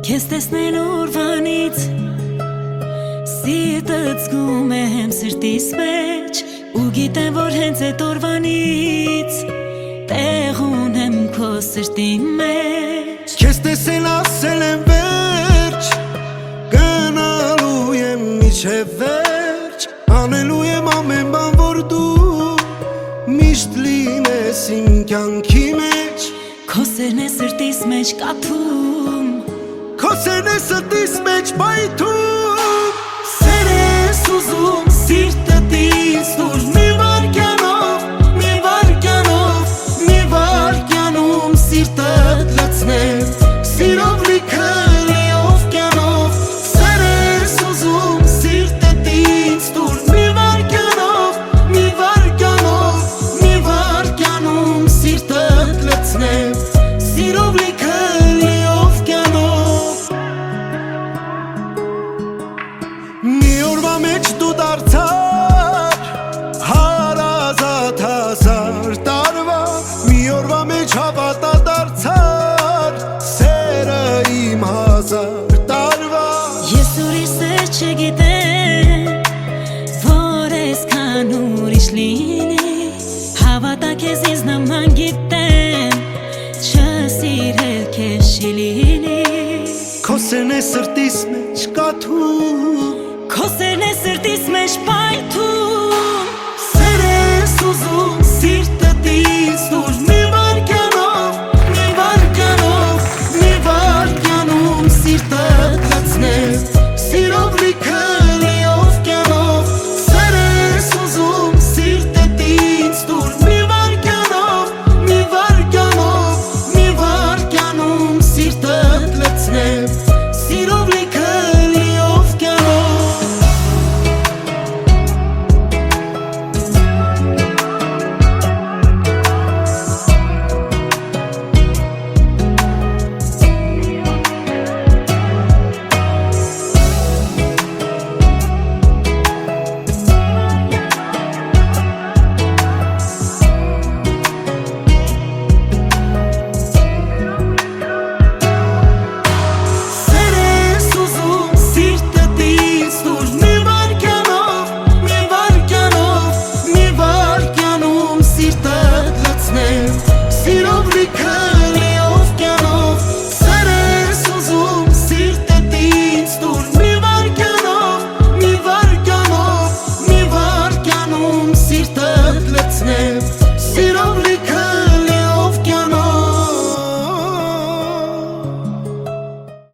Քեզ տեսնել օրվանից Սիրտս զգում եմ սրտիս մեջ Ու գիտեմ, որ հենց այդ օրվանից Տեղ ունեմ քո սրտի մեջ Քեզ տեսել ասել եմ վերջ Գնալու եմ մինչև վերջ Անելու եմ ամեն բան, որ դու Միշտ լինես իմ կյանքի մեջ Քո սերն է սրտիս մեջ կաթում Քո սերն է սրտիս մեջ պայթում Սեր ես ուզում սիրտդ ինձ դուր Մի վարկյանում սիրտդ լցնեմ Սիրով լիքը լիով կյանով Սեր ես ուզում սիրտդ ինձ դուր Մի վարկյանում սիրտդ լցնեմ Սիրով լիքը լիով կյանով Մի օրվա մեջ դու դարձար հարազատ հազար տարվա Մի օրվա մեջ հավատա դարձար սերը իմ հազար տարվա Ես ուրիշ սեր չգիտեմ որ այսքան ուրիշ լինի Հավատա քեզ ինձ նման գիտեմ չսիրել քեզ չի լինի Քո սերն է սրտիս մեջ կաթում Քո սերն է սրտիս մեջ պայթում